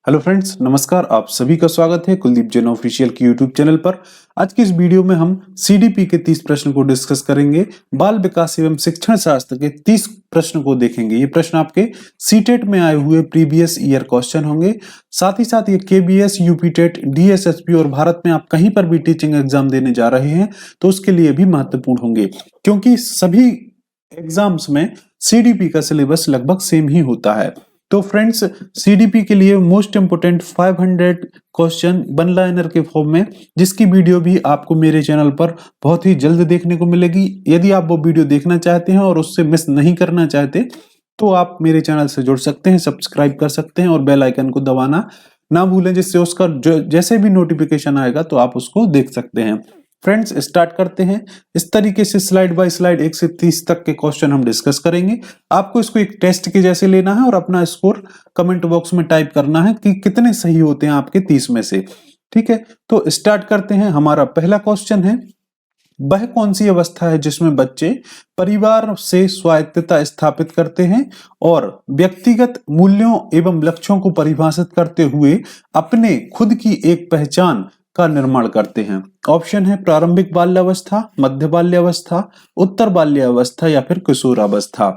Hello friends, नमस्कार। आप सभी का स्वागत है कुलदीप जैन ऑफिशियल की यूट्यूब चैनल पर। आज की इस वीडियो में हम सीडीपी के 30 प्रश्न को डिस्कस करेंगे। बाल विकास एवं शिक्षण शास्त्र के 30 प्रश्न को देखेंगे। ये प्रश्न आपके सीटेट में आए हुए प्रीवियस ईयर क्वेश्चन होंगे। साथ ही साथ ये केबीएस, यूपीटेट, डीएसएसपी और भारत में आप कहीं पर भी टीचिंग एग्जाम देने जा रहे हैं तो उसके लिए भी महत्वपूर्ण होंगे, क्योंकि सभी एग्जाम्स में सीडीपी का सिलेबस लगभग सेम ही होता है। तो फ्रेंड्स, सीडीपी के लिए most important 500 question one liner के फॉर्म में, जिसकी वीडियो भी आपको मेरे चैनल पर बहुत ही जल्द देखने को मिलेगी। यदि आप वो वीडियो देखना चाहते हैं और उससे मिस नहीं करना चाहते तो आप मेरे चैनल से जुड़ सकते हैं, सब्सक्राइब कर सकते हैं और बेल आइकन को दबाना ना भूलें, जिससे उसका जैसे भी नोटिफिकेशन आएगा तो आप उसको देख सकते हैं। फ्रेंड्स, स्टार्ट करते हैं। इस तरीके से स्लाइड बाय स्लाइड 1 से 30 तक के क्वेश्चन हम डिस्कस करेंगे। आपको इसको एक टेस्ट के जैसे लेना है और अपना स्कोर कमेंट बॉक्स में टाइप करना है कि कितने सही होते हैं आपके 30 में से। ठीक है, तो स्टार्ट करते हैं। हमारा पहला क्वेश्चन है, वह कौन सी अवस्था है जिसमें बच्चे परिवार से स्वायत्तता स्थापित करते हैं और व्यक्तिगत मूल्यों एवं लक्ष्यों को परिभाषित करते हुए अपने खुद की एक पहचान का निर्माण करते हैं? ऑप्शन है प्रारंभिक बाल्यावस्था, मध्य बाल्यावस्था, उत्तर बाल्यावस्था या फिर किशोरावस्था।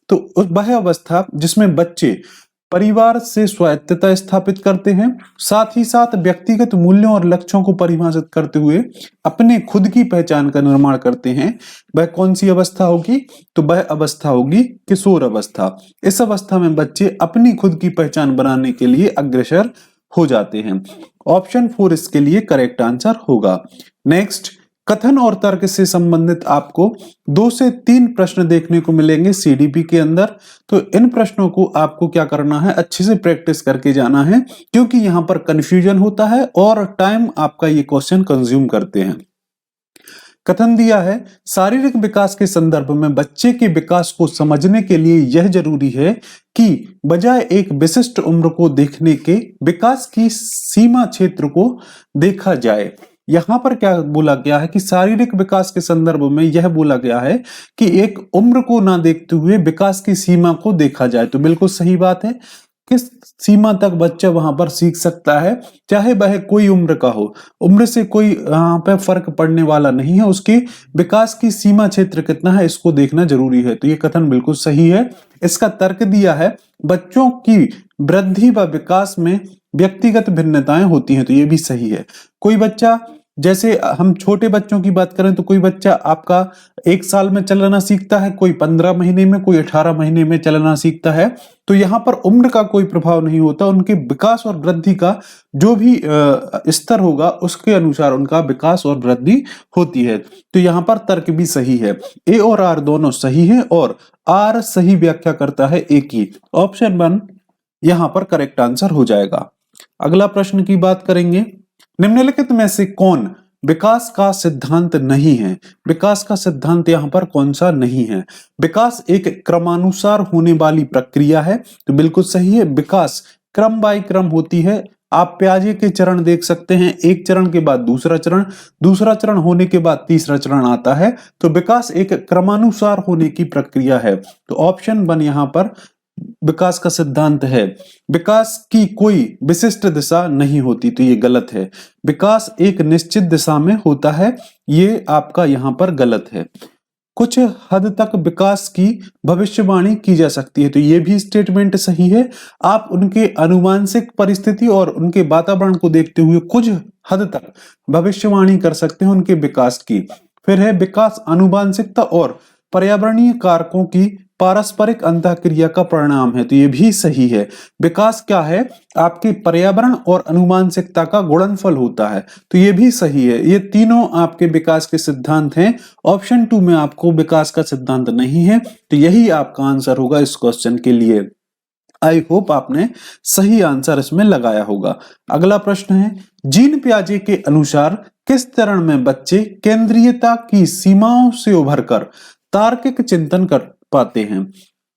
तो वह अवस्था जिसमें बच्चे परिवार से स्वायत्तता स्थापित करते हैं, साथ ही साथ व्यक्तिगत मूल्यों और लक्ष्यों को परिभाषित करते हुए अपने खुद की पहचान का निर्माण करते हैं, वह कौन सी अवस्था होगी? तो वह अवस्था होगी किशोर अवस्था। इस अवस्था में बच्चे अपनी खुद की पहचान बनाने के लिए अग्रसर हो जाते हैं। ऑप्शन 4 इसके लिए करेक्ट आंसर होगा। नेक्स्ट, कथन और तर्क से संबंधित आपको 2 से 3 प्रश्न देखने को मिलेंगे सीडीपी के अंदर। तो इन प्रश्नों को आपको क्या करना है, अच्छे से प्रैक्टिस करके जाना है, क्योंकि यहां पर कंफ्यूजन होता है और टाइम आपका ये क्वेश्चन कंज्यूम करते हैं। कथन दिया है, शारीरिक विकास के संदर्भ में बच्चे के विकास को समझने के लिए यह जरूरी है कि बजाय एक विशिष्ट उम्र को देखने के विकास की सीमा क्षेत्र को देखा जाए। यहां पर क्या बोला गया है कि शारीरिक विकास के संदर्भ में यह बोला गया है कि एक उम्र को ना देखते हुए विकास की सीमा को देखा जाए। तो बिल्कुल सही बात है। किस सीमा तक बच्चा वहां पर सीख सकता है, चाहे वह कोई उम्र का हो, उम्र से कोई यहाँ पे फर्क पड़ने वाला नहीं है। उसके विकास की सीमा क्षेत्र कितना है इसको देखना जरूरी है। तो ये कथन बिल्कुल सही है। इसका तर्क दिया है, बच्चों की वृद्धि व विकास में व्यक्तिगत भिन्नताएं होती हैं। तो ये भी सही है। कोई बच्चा, जैसे हम छोटे बच्चों की बात करें तो कोई बच्चा आपका 1 साल में चलना सीखता है, कोई 15 महीने में, कोई 18 महीने में चलना सीखता है। तो यहाँ पर उम्र का कोई प्रभाव नहीं होता। उनके विकास और वृद्धि का जो भी स्तर होगा उसके अनुसार उनका विकास और वृद्धि होती है। तो यहाँ पर तर्क भी सही है। ए और आर दोनों सही है और आर सही व्याख्या करता है ए की। ऑप्शन 1 यहाँ पर करेक्ट आंसर हो जाएगा। अगला प्रश्न की बात करेंगे, निम्नलिखित में से कौन विकास का सिद्धांत नहीं है? विकास का सिद्धांत यहाँ पर कौन सा नहीं है? विकास एक क्रमानुसार होने वाली प्रक्रिया है। तो बिल्कुल सही है। विकास क्रम बाय क्रम होती है। आप प्याजे के चरण देख सकते हैं, एक चरण के बाद दूसरा चरण, दूसरा चरण होने के बाद तीसरा चरण आता है। तो विकास एक क्रमानुसार होने की प्रक्रिया है। तो ऑप्शन 1 यहाँ पर विकास का सिद्धांत है। विकास की कोई विशिष्ट दिशा नहीं होती, तो ये गलत है। विकास एक निश्चित दिशा में होता है, ये आपका यहाँ पर गलत है। कुछ हद तक विकास की भविष्यवाणी की जा सकती है, तो ये भी स्टेटमेंट सही है। आप उनके आनुवंशिक परिस्थिति और उनके वातावरण को देखते हुए कुछ हद तक भविष्यवाणी कर सकते हैं उनके विकास की। फिर है, विकास आनुवंशिकता और पर्यावरणीय कारकों की पारस्परिक अंतःक्रिया का परिणाम है। तो ये भी सही है। विकास क्या है? आपके पर्यावरण और आनुवंशिकता का गुणनफल होता है। तो ये भी सही है। ये तीनों आपके विकास के सिद्धांत हैं। ऑप्शन 2 में आपको विकास का सिद्धांत नहीं है, तो यही आपका आंसर होगा इस क्वेश्चन के लिए। आई होप आपने सही आंसर इसमें लगाया होगा। अगला प्रश्न है, जीन पियाजे के अनुसार किस चरण में बच्चे केंद्रीयता की सीमाओं से उभरकर तार्किक चिंतन कर पाते हैं?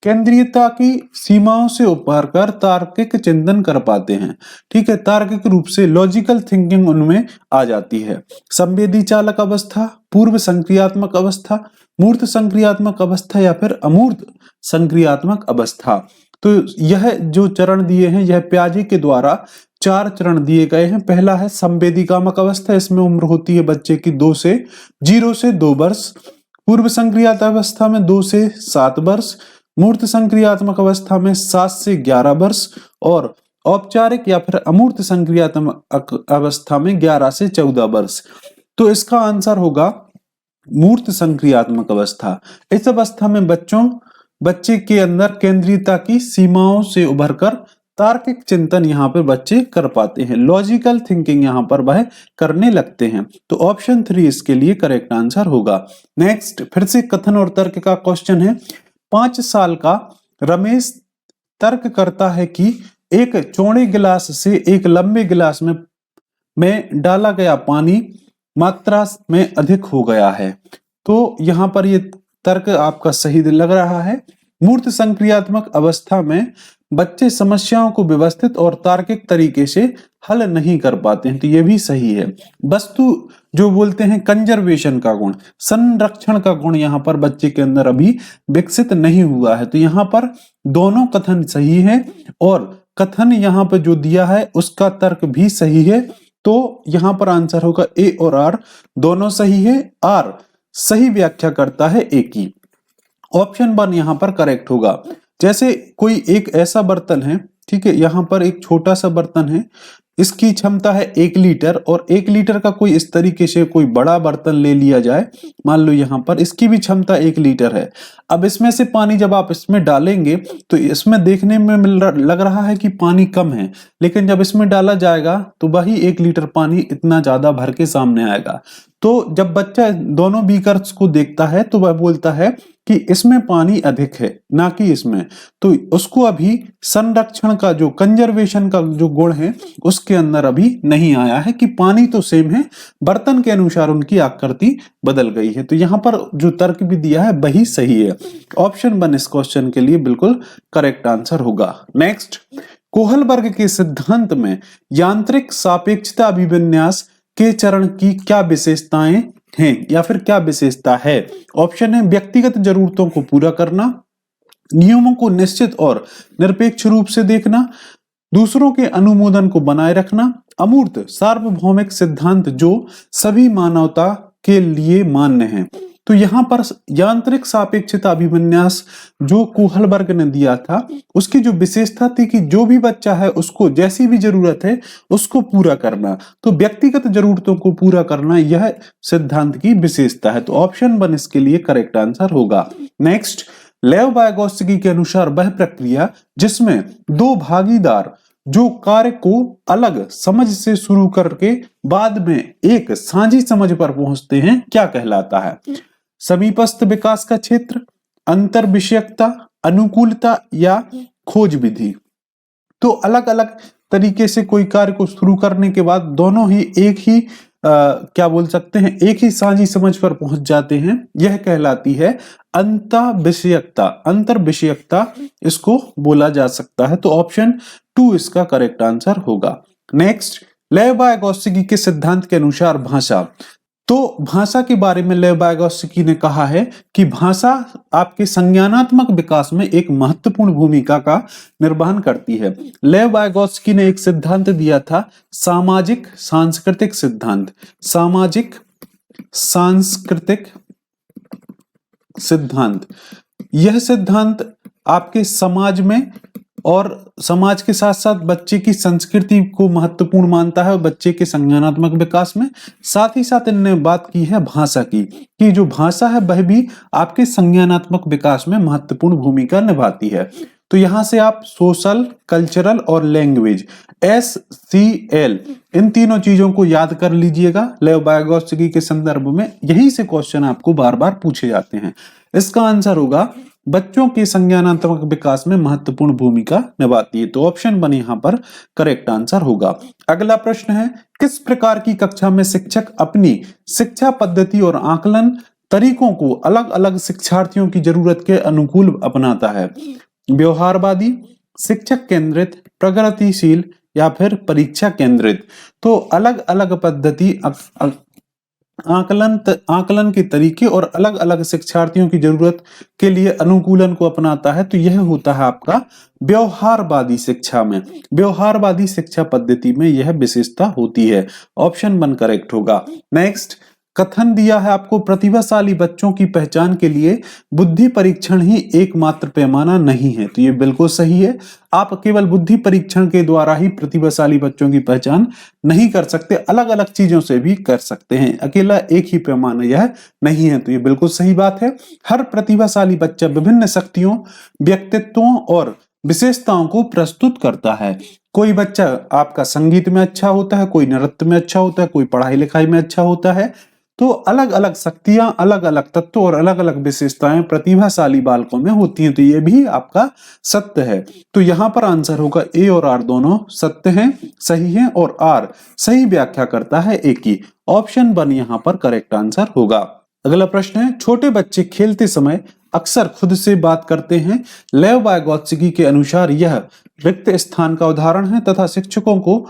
केंद्रीयता की सीमाओं से उभरकर तार्किक चिंतन कर पाते हैं। ठीक है, तार्किक रूप से लॉजिकल थिंकिंग उनमें आ जाती है। संवेदी चालक अवस्था, पूर्व संक्रियात्मक अवस्था, मूर्त संक्रियात्मक अवस्था या फिर अमूर्त संक्रियात्मक अवस्था। तो यह जो चरण दिए हैं यह पियाजे के द्वारा 4 चरण दिए गए हैं। पहला है संवेदीकामक अवस्था, इसमें उम्र होती है बच्चे की 0 से 2 वर्ष। पूर्व संक्रियात्मक अवस्था में 2 से 7 वर्ष। मूर्त संक्रियात्मक अवस्था में 7 से 11 वर्ष। और औपचारिक या फिर अमूर्त संक्रियात्मक अवस्था में 11 से 14 वर्ष। तो इसका आंसर होगा मूर्त संक्रियात्मक अवस्था। इस अवस्था में बच्चे के अंदर केंद्रीयता की सीमाओं से उभरकर तार्किक चिंतन यहाँ पर बच्चे कर पाते हैं, लॉजिकल थिंकिंग यहाँ पर वह करने लगते हैं। तो ऑप्शन 3 इसके लिए करेक्ट आंसर होगा। नेक्स्ट फिर से कथन और तर्क का क्वेश्चन है। 5 साल का रमेश तर्क करता है कि एक चौड़े गिलास से एक लंबे गिलास में डाला गया पानी मात्रा में अधिक हो गया है। तो यहाँ पर ये तर्क आपका सही लग रहा है। मूर्त संक्रियात्मक अवस्था में बच्चे समस्याओं को व्यवस्थित और तार्किक तरीके से हल नहीं कर पाते हैं, तो ये भी सही है। वस्तु जो बोलते हैं कंजर्वेशन का गुण, संरक्षण का गुण यहाँ पर बच्चे के अंदर अभी विकसित नहीं हुआ है, तो यहाँ पर दोनों कथन सही है और कथन यहाँ पर जो दिया है उसका तर्क भी सही है। तो यहाँ पर आंसर होगा ए और आर दोनों सही है। आर सही व्याख्या करता है ए की। ऑप्शन 1 यहाँ पर करेक्ट होगा। जैसे कोई एक ऐसा बर्तन है, ठीक है, यहाँ पर एक छोटा सा बर्तन है, इसकी क्षमता है 1 लीटर और 1 लीटर का कोई इस तरीके से कोई बड़ा बर्तन ले लिया जाए, मान लो यहाँ पर इसकी भी क्षमता 1 लीटर है। अब इसमें से पानी जब आप इसमें डालेंगे तो इसमें देखने में लग रहा है कि पानी कम है, लेकिन जब इसमें डाला जाएगा तो वही 1 लीटर पानी इतना ज्यादा भर के सामने आएगा। तो जब बच्चा दोनों बीकर्स को देखता है तो वह बोलता है कि इसमें पानी अधिक है ना कि इसमें, तो उसको अभी संरक्षण का जो कंजर्वेशन का जो गुण है उसके अंदर अभी नहीं आया है कि पानी तो सेम है, बर्तन के अनुसार उनकी आकृति बदल गई है। तो यहाँ पर जो तर्क भी दिया है वही सही है। ऑप्शन 1 इस क्वेश्चन के लिए बिल्कुल करेक्ट आंसर होगा। नेक्स्ट, कोहलबर्ग के सिद्धांत में यांत्रिक सापेक्षता अभिविन्यास के चरण की क्या विशेषताएं हैं या फिर क्या विशेषता है। ऑप्शन है व्यक्तिगत जरूरतों को पूरा करना, नियमों को निश्चित और निरपेक्ष रूप से देखना, दूसरों के अनुमोदन को बनाए रखना, अमूर्त सार्वभौमिक सिद्धांत जो सभी मानवता के लिए मान्य है। तो यहाँ पर यांत्रिक सापेक्षता अभिविन्यास जो कोहलबर्ग ने दिया था उसकी जो विशेषता थी कि जो भी बच्चा है उसको जैसी भी जरूरत है उसको पूरा करना, तो व्यक्तिगत जरूरतों को पूरा करना यह सिद्धांत की विशेषता है। तो ऑप्शन 1 इसके लिए करेक्ट आंसर होगा। नेक्स्ट, लेव वायगोत्स्की के अनुसार वह प्रक्रिया जिसमें 2 भागीदार जो कार्य को अलग समझ से शुरू करके बाद में एक साझी समझ पर पहुंचते हैं क्या कहलाता है। समीपस्थ विकास का क्षेत्र, अंतर विषयकता, अनुकूलता या खोज विधि। तो अलग अलग तरीके से कोई कार्य को शुरू करने के बाद दोनों ही एक ही क्या बोल सकते हैं, एक ही साझी समझ पर पहुंच जाते हैं, यह कहलाती है अंतर विषयकता। अंतर विषयकता इसको बोला जा सकता है। तो ऑप्शन 2 इसका करेक्ट आंसर होगा। नेक्स्ट, लेव वायगोत्स्की के सिद्धांत के अनुसार भाषा। तो भाषा के बारे में लेव वायगोत्स्की ने कहा है कि भाषा आपके संज्ञानात्मक विकास में एक महत्वपूर्ण भूमिका का निर्वहन करती है। लेव वायगोत्स्की ने एक सिद्धांत दिया था सामाजिक सांस्कृतिक सिद्धांत। सामाजिक सांस्कृतिक सिद्धांत, यह सिद्धांत आपके समाज में और समाज के साथ साथ बच्चे की संस्कृति को महत्वपूर्ण मानता है बच्चे के संज्ञानात्मक विकास में। साथ ही साथ इन्होंने बात की है भाषा की कि जो भाषा है वह भी आपके संज्ञानात्मक विकास में महत्वपूर्ण भूमिका निभाती है। तो यहां से आप सोशल, कल्चरल और लैंग्वेज SCL इन तीनों चीजों को याद कर लीजिएगा। लेव वायगोत्स्की के संदर्भ में यहीं से क्वेश्चन आपको बार बार पूछे जाते हैं। इसका आंसर होगा बच्चों के संज्ञानात्मक विकास में महत्वपूर्ण भूमिका निभाती है। तो ऑप्शन 1 यहाँ पर करेक्ट आंसर होगा। अगला प्रश्न है, किस प्रकार की कक्षा में शिक्षक अपनी शिक्षा पद्धति और आकलन तरीकों को अलग अलग शिक्षार्थियों की जरूरत के अनुकूल अपनाता है। व्यवहारवादी, शिक्षक केंद्रित, प्रगतिशील या फिर परीक्षा केंद्रित। तो अलग अलग पद्धति आकलन के तरीके और अलग अलग शिक्षार्थियों की जरूरत के लिए अनुकूलन को अपनाता है, तो यह होता है आपका व्यवहारवादी शिक्षा में। व्यवहारवादी शिक्षा पद्धति में यह विशेषता होती है। ऑप्शन 1 करेक्ट होगा। नेक्स्ट कथन दिया है आपको, प्रतिभाशाली बच्चों की पहचान के लिए बुद्धि परीक्षण ही एकमात्र पैमाना नहीं है, तो ये बिल्कुल सही है। आप केवल बुद्धि परीक्षण के द्वारा ही प्रतिभाशाली बच्चों की पहचान नहीं कर सकते, अलग अलग चीजों से भी कर सकते हैं, अकेला एक ही पैमाना यह नहीं है, तो ये बिल्कुल सही बात है। हर प्रतिभाशाली बच्चा विभिन्न शक्तियों, व्यक्तित्वों और विशेषताओं को प्रस्तुत करता है। कोई बच्चा आपका संगीत में अच्छा होता है, कोई नृत्य में अच्छा होता है, कोई पढ़ाई लिखाई में अच्छा होता है, तो अलग अलग शक्तियां, अलग अलग तत्व और अलग अलग विशेषताएं प्रतिभाशाली बालकों में होती हैं, तो ये भी आपका सत्य है। तो यहां पर आंसर होगा ए और आर दोनों सत्य हैं, सही हैं, और आर सही व्याख्या करता है ए की। ऑप्शन 1 यहां पर करेक्ट आंसर होगा। अगला प्रश्न है, छोटे बच्चे खेलते समय अक्सर खुद से बात करते हैं। लेव वाइगोत्स्की के अनुसार यह रिक्त स्थान का उदाहरण है तथा शिक्षकों को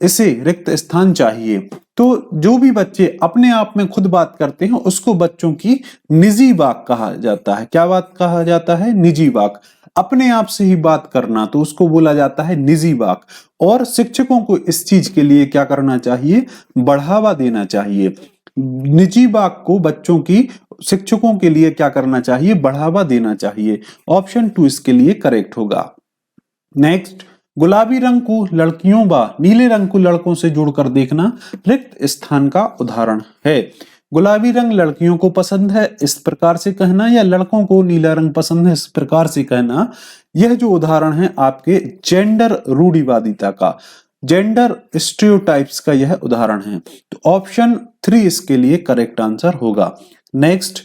इसे रिक्त स्थान चाहिए। तो जो भी बच्चे अपने आप में खुद बात करते हैं उसको बच्चों की निजी बात कहा जाता है। क्या बात कहा जाता है? निजी बात। अपने आप से ही बात करना, तो उसको बोला जाता है निजी बात। और शिक्षकों को इस चीज के लिए क्या करना चाहिए? बढ़ावा देना चाहिए। निजी बात को बच्चों की शिक्षकों के लिए क्या करना चाहिए? बढ़ावा देना चाहिए। ऑप्शन 2 इसके लिए करेक्ट होगा। नेक्स्ट, गुलाबी रंग को लड़कियों व नीले रंग को लड़कों से जोड़कर देखना रिक्त स्थान का उदाहरण है। गुलाबी रंग लड़कियों को पसंद है इस प्रकार से कहना, या लड़कों को नीला रंग पसंद है इस प्रकार से कहना, यह जो उदाहरण है आपके जेंडर रूढ़िवादिता का, जेंडर स्टीरियोटाइप्स का यह उदाहरण है। तो ऑप्शन 3 इसके लिए करेक्ट आंसर होगा। नेक्स्ट,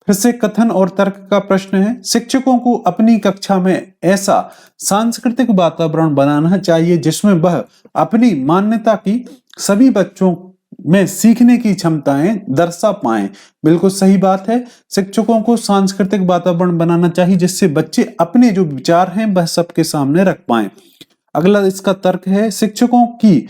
फिर से कथन और तर्क का प्रश्न है, शिक्षकों को अपनी कक्षा में ऐसा सांस्कृतिक वातावरण बनाना चाहिए जिसमें वह अपनी मान्यता की सभी बच्चों में सीखने की क्षमताएं दर्शा पाएं। बिल्कुल सही बात है। शिक्षकों को सांस्कृतिक वातावरण बनाना चाहिए जिससे बच्चे अपने जो विचार हैं वह सबके सामने रख पाएं। अगला इसका तर्क है, शिक्षकों की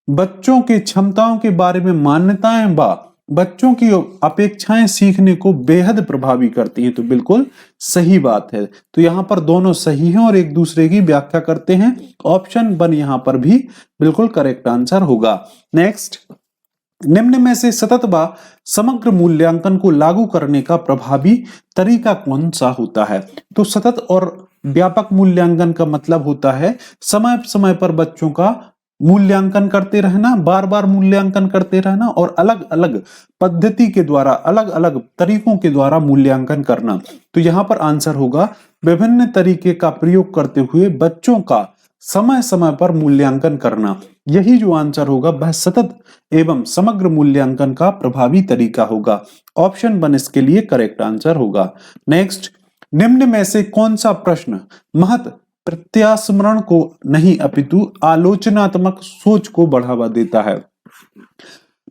बच्चों के क्षमताओं के बारे में मान्यताएं व बच्चों की अपेक्षाएं सीखने को बेहद प्रभावी करती हैं, तो बिल्कुल सही बात है। तो यहाँ पर दोनों सही हैं और एक दूसरे की व्याख्या करते हैं। ऑप्शन 1 यहाँ पर भी बिल्कुल करेक्ट आंसर होगा। नेक्स्ट, निम्न में से सतत व समग्र मूल्यांकन को लागू करने का प्रभावी तरीका कौन सा होता है? तो सतत और व्यापक मूल्यांकन का मतलब होता है समय समय पर बच्चों का मूल्यांकन करते रहना, बार बार मूल्यांकन करते रहना, और अलग अलग पद्धति के द्वारा, अलग अलग तरीकों के द्वारा मूल्यांकन करना। तो यहाँ पर आंसर होगा विभिन्न तरीके का प्रयोग करते हुए बच्चों का समय समय पर मूल्यांकन करना। यही जो आंसर होगा वह सतत एवं समग्र मूल्यांकन का प्रभावी तरीका होगा। ऑप्शन 1 इसके लिए करेक्ट आंसर होगा। नेक्स्ट, निम्न में से कौन सा प्रश्न महत प्रत्यास्मरण को नहीं अपितु आलोचनात्मक सोच को बढ़ावा देता है?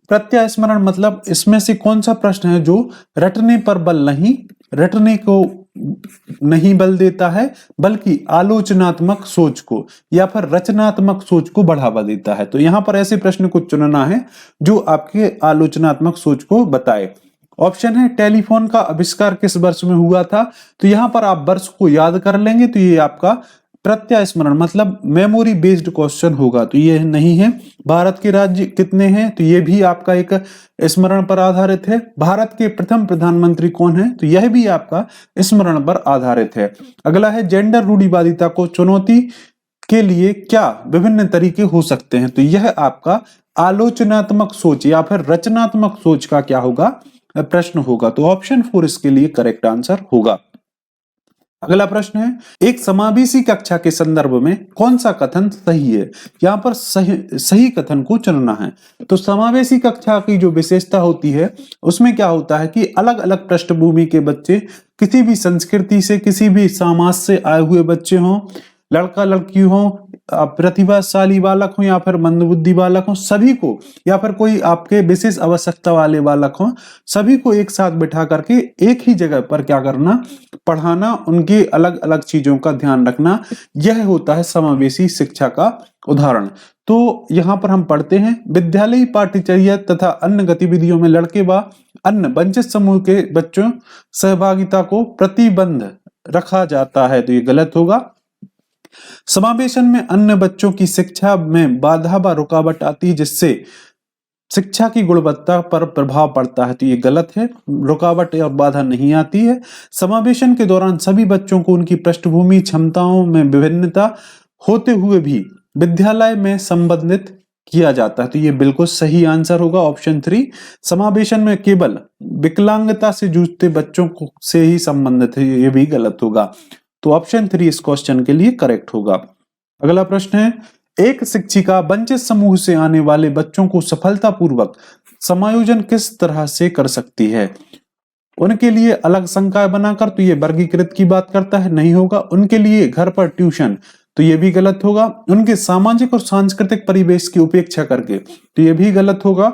प्रत्यास्मरण मतलब इसमें से कौन सा प्रश्न है जो रटने पर बल नहीं, रटने को नहीं बल देता है, बल्कि आलोचनात्मक सोच को या फिर रचनात्मक सोच को बढ़ावा देता है? तो यहां पर ऐसे प्रश्न को चुनना है जो आपके आलोचनात्मक सोच को बताए। ऑप्शन है, टेलीफोन का आविष्कार किस वर्ष में हुआ था? तो यहां पर आप वर्ष को याद कर लेंगे तो ये आपका प्रत्यास्मरण मतलब मेमोरी बेस्ड क्वेश्चन होगा, तो ये नहीं है। भारत के राज्य कितने हैं? तो ये भी आपका एक स्मरण पर आधारित है। भारत के प्रथम प्रधानमंत्री कौन है? तो यह भी आपका स्मरण पर आधारित है। अगला है, जेंडर रूढ़िवादिता को चुनौती के लिए क्या विभिन्न तरीके हो सकते हैं? तो यह आपका आलोचनात्मक सोच या फिर रचनात्मक सोच का क्या होगा? प्रश्न होगा। तो ऑप्शन 4 इसके लिए करेक्ट आंसर होगा। अगला प्रश्न है, एक समावेशी कक्षा के संदर्भ में कौन सा कथन सही है? यहाँ पर सही कथन को चुनना है। तो समावेशी कक्षा की जो विशेषता होती है उसमें क्या होता है कि अलग अलग पृष्ठभूमि के बच्चे, किसी भी संस्कृति से, किसी भी समाज से आए हुए बच्चे हों, लड़का लड़की हो, प्रतिभाशाली बालक हो या फिर मंदबुद्धि बालक हो, सभी को, या फिर कोई आपके विशेष आवश्यकता वाले बालक हो, सभी को एक साथ बिठा करके एक ही जगह पर क्या करना, पढ़ाना, उनकी अलग अलग चीजों का ध्यान रखना, यह होता है समावेशी शिक्षा का उदाहरण। तो यहाँ पर हम पढ़ते हैं, विद्यालयी पाठ्यचर्या तथा अन्य गतिविधियों में लड़के व अन्य वंचित समूह के बच्चों सहभागिता को प्रतिबंध रखा जाता है, तो ये गलत होगा। समावेशन में अन्य बच्चों की शिक्षा में बाधा व रुकावट आती है, जिससे शिक्षा की गुणवत्ता पर प्रभाव पड़ता है, तो ये गलत है, रुकावट और बाधा नहीं आती है। समावेशन के दौरान सभी बच्चों को उनकी पृष्ठभूमि, क्षमताओं में विभिन्नता होते हुए भी विद्यालय में संबंधित किया जाता है, तो ये बिल्कुल सही आंसर होगा ऑप्शन 3। समावेशन में केवल विकलांगता से जूझते बच्चों को से ही संबंधित है, ये भी गलत होगा। तो ऑप्शन 3 इस क्वेश्चन के लिए करेक्ट होगा। अगला प्रश्न है, एक शिक्षिका वंचित समूह से आने वाले बच्चों को सफलतापूर्वक समायोजन किस तरह से कर सकती है? उनके लिए अलग संकाय बनाकर, तो ये वर्गीकृत की बात करता है, नहीं होगा। उनके लिए घर पर ट्यूशन, तो ये भी गलत होगा। उनके सामाजिक और सांस्कृतिक परिवेश की उपेक्षा करके, तो ये भी गलत होगा।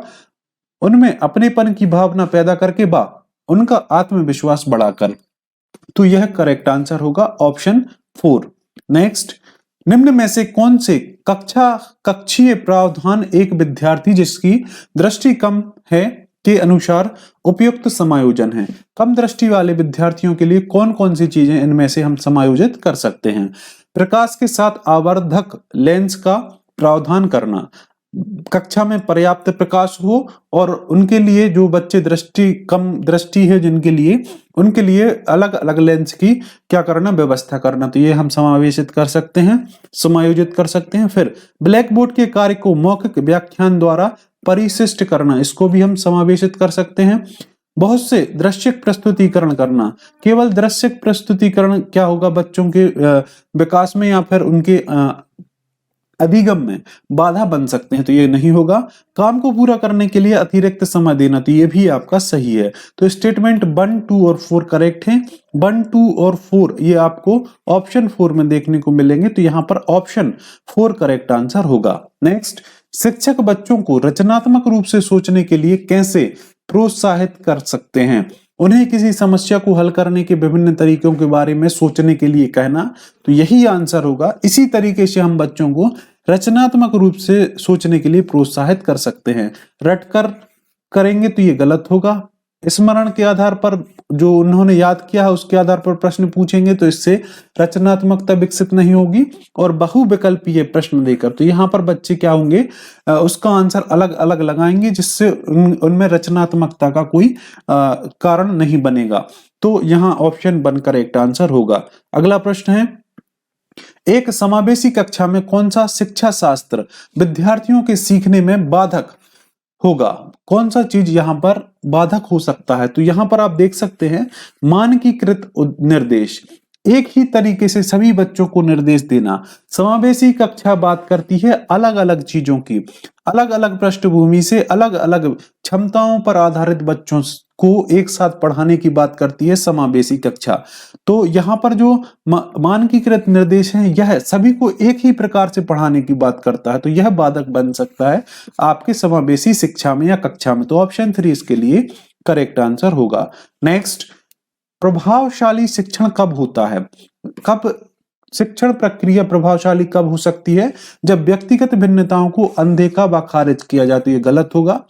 उनमें अपनेपन की भावना पैदा करके बा उनका आत्मविश्वास बढ़ाकर, तो यह करेक्ट आंसर होगा ऑप्शन 4। नेक्स्ट, निम्न में से कौन से कक्षीय प्रावधान एक विद्यार्थी जिसकी दृष्टि कम है के अनुसार उपयुक्त समायोजन है? कम दृष्टि वाले विद्यार्थियों के लिए कौन कौन सी चीजें इनमें से हम समायोजित कर सकते हैं? प्रकाश के साथ आवर्धक लेंस का प्रावधान करना, कक्षा में पर्याप्त प्रकाश हो और उनके लिए जो बच्चे कम दृष्टि है जिनके लिए, उनके लिए अलग अलग लेंस की क्या करना, व्यवस्था करना, तो ये हम समावेशित कर सकते हैं, समायोजित कर सकते हैं। फिर ब्लैक बोर्ड के कार्य को मौखिक व्याख्यान द्वारा परिशिष्ट करना, इसको भी हम समावेशित कर सकते हैं। बहुत से दृश्य प्रस्तुतिकरण करना, केवल दृश्य प्रस्तुतिकरण क्या होगा, बच्चों के विकास में या फिर उनके अभिगम में बाधा बन सकते हैं, तो ये नहीं होगा। काम को पूरा करने के लिए अतिरिक्त समय देना, तो ये भी आपका सही है। तो स्टेटमेंट 1, 2 और 4 करेक्ट हैं। 1, 2 और 4 ये आपको ऑप्शन 4 में देखने को मिलेंगे, तो यहाँ पर ऑप्शन 4 करेक्ट आंसर होगा। नेक्स्ट, शिक्षक बच्चों को रचनात्मक रूप से सोचने के लिए कैसे प्रोत्साहित कर सकते हैं? उन्हें किसी समस्या को हल करने के विभिन्न तरीकों के बारे में सोचने के लिए कहना, तो यही आंसर होगा। इसी तरीके से हम बच्चों को रचनात्मक रूप से सोचने के लिए प्रोत्साहित कर सकते हैं। रटकर करेंगे तो ये गलत होगा। स्मरण के आधार पर जो उन्होंने याद किया है उसके आधार पर प्रश्न पूछेंगे तो इससे रचनात्मकता विकसित नहीं होगी। और बहुविकल्पीय प्रश्न देकर, तो यहाँ पर बच्चे क्या होंगे, उसका आंसर अलग अलग लगाएंगे जिससे उनमें रचनात्मकता का कोई कारण नहीं बनेगा। तो यहाँ ऑप्शन 1 करेक्ट आंसर होगा। अगला प्रश्न है, एक समावेशी कक्षा में कौन सा शिक्षा शास्त्र विद्यार्थियों के सीखने में बाधक होगा? कौन सा चीज यहाँ पर बाधक हो सकता है? तो यहाँ पर आप देख सकते हैं मानकीकृत निर्देश, एक ही तरीके से सभी बच्चों को निर्देश देना। समावेशी कक्षा बात करती है अलग अलग चीजों की, अलग अलग पृष्ठभूमि से अलग अलग क्षमताओं पर आधारित बच्चों को एक साथ पढ़ाने की बात करती है समावेशी कक्षा। तो यहाँ पर जो मानकीकृत निर्देश है यह सभी को एक ही प्रकार से पढ़ाने की बात करता है, तो यह बाधक बन सकता है आपके समावेशी शिक्षा में या कक्षा में। तो ऑप्शन 3 इसके लिए करेक्ट आंसर होगा। नेक्स्ट, प्रभावशाली शिक्षण कब होता है? कब शिक्षण प्रक्रिया प्रभावशाली कब हो सकती है? जब व्यक्तिगत भिन्नताओं को अनदेखा व खारिज किया जाए, तो ये गलत होगा।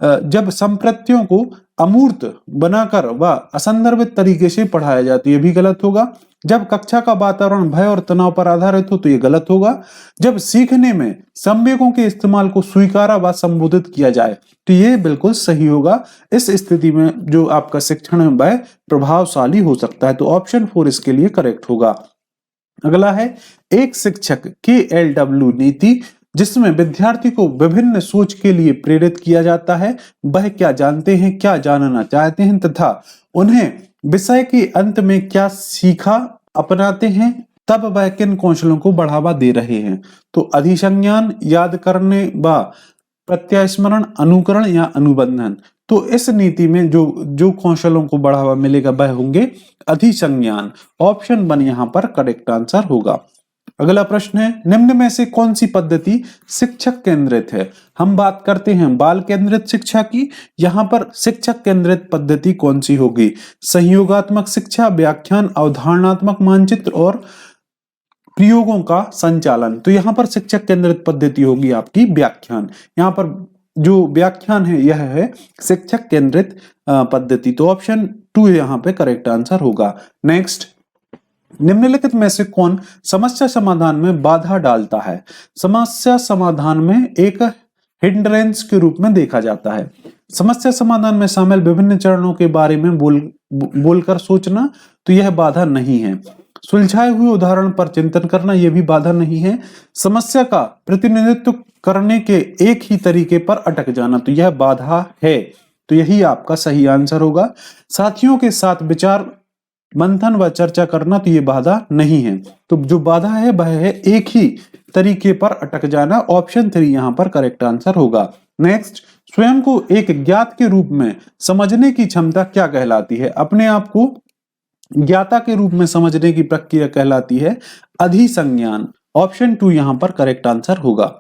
जब संप्रत्यों को अमूर्त बनाकर व असंदर्भित तरीके से पढ़ाया जाए, तो ये भी गलत होगा। जब कक्षा का वातावरण भय और तनाव पर आधारित हो, तो ये गलत होगा। जब सीखने में संवेगों के इस्तेमाल को स्वीकारा व संबोधित किया जाए, तो ये बिल्कुल सही होगा। इस स्थिति में जो आपका शिक्षण है वह प्रभावशाली हो सकता है। तो ऑप्शन 4 इसके लिए करेक्ट होगा। अगला है, एक शिक्षक KLW नीति जिसमें विद्यार्थी को विभिन्न सोच के लिए प्रेरित किया जाता है, वह क्या जानते हैं, क्या जानना चाहते हैं तथा उन्हें विषय के अंत में क्या सीखा अपनाते हैं, तब वह किन कौशलों को बढ़ावा दे रहे हैं। तो अधिसंज्ञान, याद करने व प्रत्यास्मरण, अनुकरण या अनुबंधन। तो इस नीति में जो कौशलों को बढ़ावा मिलेगा वह होंगे अधिसंज्ञान। ऑप्शन 1 यहाँ पर करेक्ट आंसर होगा। अगला प्रश्न है, निम्न में से कौन सी पद्धति शिक्षक केंद्रित है? हम बात करते हैं बाल केंद्रित शिक्षा की, यहाँ पर शिक्षक केंद्रित पद्धति कौन सी होगी? सहयोगात्मक शिक्षा, व्याख्यान, अवधारणात्मक मानचित्र और प्रयोगों का संचालन। तो यहाँ पर शिक्षक केंद्रित पद्धति होगी आपकी व्याख्यान। यहाँ पर जो व्याख्यान है यह है शिक्षक केंद्रित पद्धति। तो ऑप्शन 2 यहाँ पे करेक्ट आंसर होगा। नेक्स्ट, निम्नलिखित में से कौन समस्या समाधान में बाधा डालता है? समस्या समाधान में एक हिंड्रेंस के रूप में देखा जाता है। समस्या समाधान में शामिल विभिन्न चरणों के बारे में बोलकर सोचना, तो यह बाधा नहीं है। सुलझाए हुए उदाहरण पर चिंतन करना, यह भी बाधा नहीं है। समस्या का प्रतिनिधित्व करने के एक ही तरीके पर अटक जाना, तो यह बाधा है। तो यही आपका सही आंसर होगा। साथियों के साथ विचार मंथन व चर्चा करना, तो ये बाधा नहीं है। तो जो बाधा है वह है एक ही तरीके पर अटक जाना। ऑप्शन 3 यहाँ पर करेक्ट आंसर होगा। नेक्स्ट, स्वयं को एक ज्ञात के रूप में समझने की क्षमता क्या कहलाती है? अपने आप को ज्ञाता के रूप में समझने की प्रक्रिया कहलाती है अधिसंज्ञान। ऑप्शन 2 यहाँ पर करेक्ट आंसर होगा।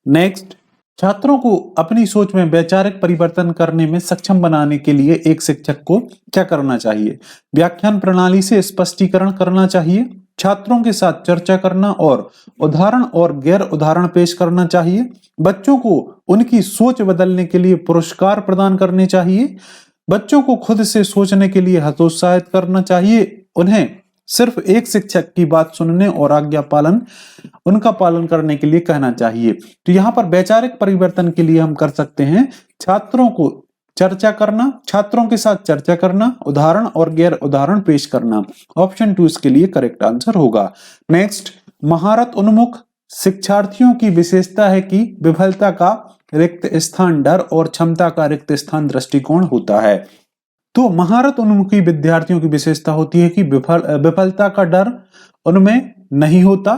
नेक्स्ट, छात्रों को अपनी सोच में वैचारिक परिवर्तन करने में सक्षम बनाने के लिए एक शिक्षक को क्या करना चाहिए? व्याख्यान प्रणाली से स्पष्टीकरण करना चाहिए, छात्रों के साथ चर्चा करना और उदाहरण और गैर उदाहरण पेश करना चाहिए, बच्चों को उनकी सोच बदलने के लिए पुरस्कार प्रदान करने चाहिए, बच्चों को खुद से सोचने के लिए हतोत्साहित करना चाहिए, उन्हें सिर्फ एक शिक्षक की बात सुनने और आज्ञा पालन उनका पालन करने के लिए कहना चाहिए। तो यहाँ पर वैचारिक परिवर्तन के लिए हम कर सकते हैं छात्रों को चर्चा करना, छात्रों के साथ चर्चा करना, उदाहरण और गैर उदाहरण पेश करना। ऑप्शन 2 इसके लिए करेक्ट आंसर होगा। नेक्स्ट, महारत उन्मुख शिक्षार्थियों की विशेषता है कि विफलता का रिक्त स्थान डर और क्षमता का रिक्त स्थान दृष्टिकोण होता है। तो महारत उन्मुखी विद्यार्थियों की विशेषता होती है कि विफलता का डर उनमें नहीं होता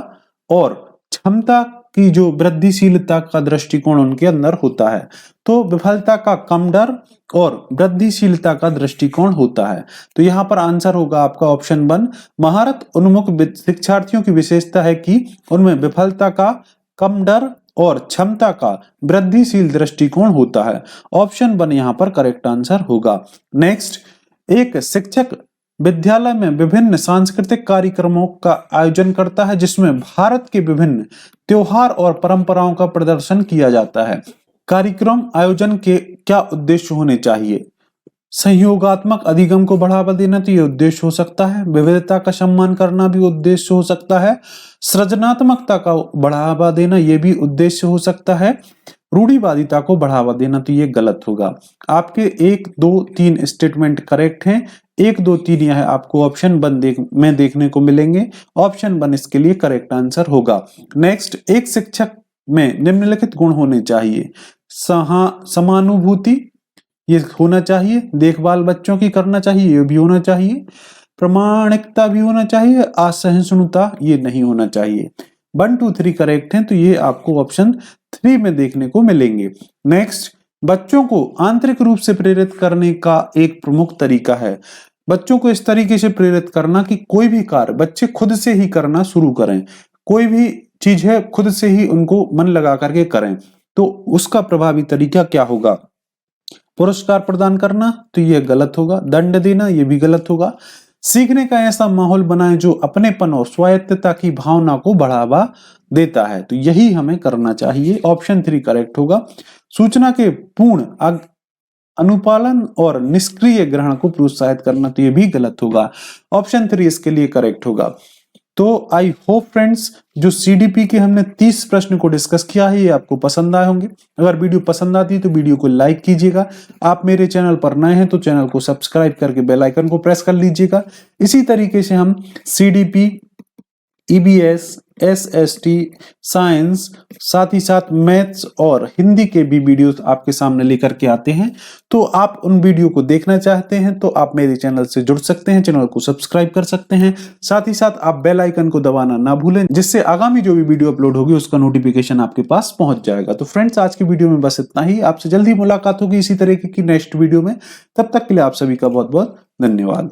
और क्षमता की जो वृद्धिशीलता का दृष्टिकोण उनके अंदर होता है। तो विफलता का कम डर और वृद्धिशीलता का दृष्टिकोण होता है। तो यहाँ पर आंसर होगा आपका ऑप्शन 1। महारत उन्मुख शिक्षार्थियों की विशेषता है कि उनमें विफलता का कम डर और क्षमता का वृद्धिशील दृष्टिकोण होता है। ऑप्शन 1 यहाँ पर करेक्ट आंसर होगा। नेक्स्ट, एक शिक्षक विद्यालय में विभिन्न सांस्कृतिक कार्यक्रमों का आयोजन करता है जिसमें भारत के विभिन्न त्योहार और परंपराओं का प्रदर्शन किया जाता है। कार्यक्रम आयोजन के क्या उद्देश्य होने चाहिए? सहयोगात्मक अधिगम को बढ़ावा देना, तो ये उद्देश्य हो सकता है। विविधता का सम्मान करना भी उद्देश्य हो सकता है। सृजनात्मकता का बढ़ावा देना, ये भी उद्देश्य हो सकता है। रूढ़िवादिता को बढ़ावा देना, तो ये गलत होगा। आपके 1, 2, 3 स्टेटमेंट करेक्ट हैं। 1, 2, 3 यह आपको ऑप्शन 1 में देखने को मिलेंगे। ऑप्शन 1 इसके लिए करेक्ट आंसर होगा। नेक्स्ट, एक शिक्षक में निम्नलिखित गुण होने चाहिए। समानुभूति ये होना चाहिए, देखभाल बच्चों की करना चाहिए ये भी होना चाहिए, प्रामाणिकता भी होना चाहिए, असहिष्णुता ये नहीं होना चाहिए। 1, 2, 3 करेक्ट हैं, तो ये आपको ऑप्शन 3 में देखने को मिलेंगे। नेक्स्ट, बच्चों को आंतरिक रूप से प्रेरित करने का एक प्रमुख तरीका है। बच्चों को इस तरीके से प्रेरित करना कि कोई भी कार्य बच्चे खुद से ही करना शुरू करें, कोई भी चीज है खुद से ही उनको मन लगा करके करें। तो उसका प्रभावी तरीका क्या होगा? पुरस्कार प्रदान करना, तो यह गलत होगा। दंड देना, यह भी गलत होगा। सीखने का ऐसा माहौल बनाएं जो अपनेपन और स्वायत्तता की भावना को बढ़ावा देता है, तो यही हमें करना चाहिए। ऑप्शन 3 करेक्ट होगा। सूचना के पूर्ण अनुपालन और निष्क्रिय ग्रहण को प्रोत्साहित करना, तो यह भी गलत होगा। ऑप्शन 3 इसके लिए करेक्ट होगा। तो आई होप फ्रेंड्स, जो सीडीपी के हमने 30 प्रश्न को डिस्कस किया है ये आपको पसंद आए होंगे। अगर वीडियो पसंद आती है तो वीडियो को लाइक कीजिएगा। आप मेरे चैनल पर नए हैं तो चैनल को सब्सक्राइब करके बेल आइकन को प्रेस कर लीजिएगा। इसी तरीके से हम सीडीपी, ईबीएस, एसएसटी, साइंस, साथ ही साथ मैथ्स और हिंदी के भी वीडियोस आपके सामने लेकर के आते हैं। तो आप उन वीडियो को देखना चाहते हैं तो आप मेरे चैनल से जुड़ सकते हैं, चैनल को सब्सक्राइब कर सकते हैं। साथ ही साथ आप बेल आइकन को दबाना ना भूलें, जिससे आगामी जो भी वीडियो अपलोड होगी उसका नोटिफिकेशन आपके पास पहुंच जाएगा। तो फ्रेंड्स, आज की वीडियो में बस इतना ही। आपसे जल्दी मुलाकात होगी इसी तरीके की नेक्स्ट वीडियो में। तब तक के लिए आप सभी का बहुत बहुत धन्यवाद।